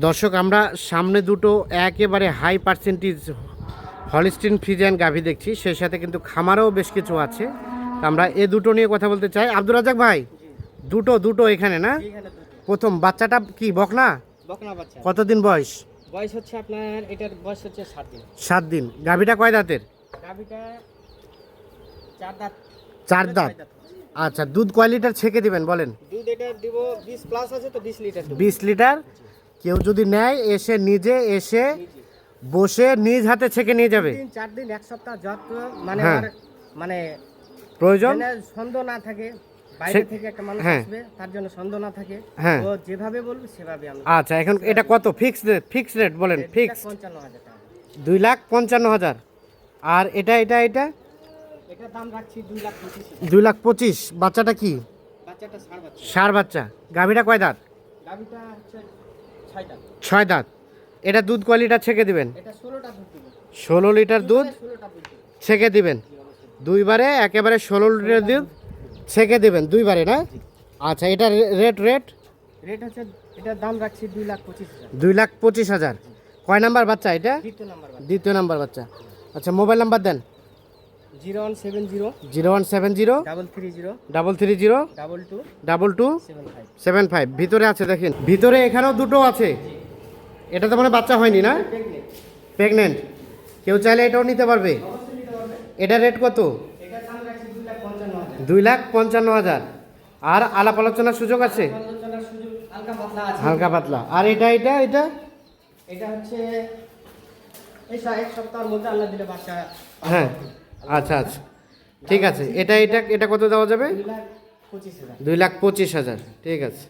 দর্শক আমরা সামনে দুটো একেবারে হাই পার্সেন্টেজ হলিস্টিন ফ্রিজিয়ান গাভী দেখছি, সেই সাথে কিন্তু খামারও বেশ কিছু আছে। আমরা এ দুটো নিয়ে কথা বলতে চাই। আব্দুর রাজাক ভাই, দুটো এখানে না? প্রথম বাচ্চাটা কি বকনা? বকনা বাচ্চা। কতদিন বয়স? বয়স হচ্ছে আপনার, এটার বয়স হচ্ছে 7 দিন। 7 দিন। গাভীটা কয় দাঁতের? গাভীটা 4 দাঁত। 4 দাঁত। আচ্ছা, দুধ কয় লিটার ছেঁকে দিবেন বলেন? দুধ এটা দিব 20 প্লাস আছে, তো 20 লিটার দেব। 20 লিটার। কেউ যদি নেয় এসে নিজে এসে বসে নিজ হাতে ছেঁকে নিয়ে যাবে? 3-4 দিন, এক সপ্তাহ যত মানে হ্যাঁ। আর মানে প্রয়োজন যেন সন্দেহ না থাকে, বাইরে থেকে একটা মানুষ হ্যাঁ। আসবে, তার জন্য সন্দেহ না থাকে, হ্যাঁ। ও যেভাবে বলবে সেভাবে আমরা। আচ্ছা, এখন এটা কত ফিক্সড রেট বলেন? ফিক্স 55,000 টাকা। 2,55,000। আর এটা এটার দাম রাখছি 2,25,000। 2,25,000। বাচ্চাটা কি? বাচ্চাটা ষাঁড় বাচ্চা। ষাঁড় বাচ্চা। গাভীটা কয় দাঁত? গাভীটা হচ্ছে 6 দাঁত। 6 দাঁত। এটা দুধ কয় লিটার ছেঁকে দিবেন? এটা 16টা দুধ দিব। 16 লিটার দুধ 16টা দুধ দিব। ছেঁকে দিবেন দুইবারে, একেবারে 16 লিটার দুধ ছেঁকে দিবেন দুইবারে না? আচ্ছা, এটা রেট রেট হচ্ছে, এটার দাম রাখছি 2,25,000। 2,25,000। কয় নাম্বার বাচ্চা এটা? দ্বিতীয় নাম্বার বাচ্চা। দ্বিতীয় নাম্বার বাচ্চা। আচ্ছা, মোবাইল নাম্বার দেন। 0170 0170 330 330 22 22 75। 75। ভিতরে আছে দেখেন, ভিতরে এখানেও দুটো আছে। এটা তো মানে বাচ্চা হয়নি না? প্রেগনেন্ট। কেউ চাইলে এটাও নিতে পারবে? এটা রেট কত? এটার দাম রাখছি 2,55,000। 2,55,000। আর আলাপ আলোচনার সুযোগ আছে? আলোচনার সুযোগ হালকা পাতলা আছে। হালকা পাতলা। আর এটা এটা হচ্ছে এই এক সপ্তাহের মধ্যে আল্লাহ দিলে বাচ্চা। হ্যাঁ। আচ্ছা, ঠিক আছে। এটা কত দেওয়া যাবে? 2,25,000। 2,25,000। ঠিক আছে।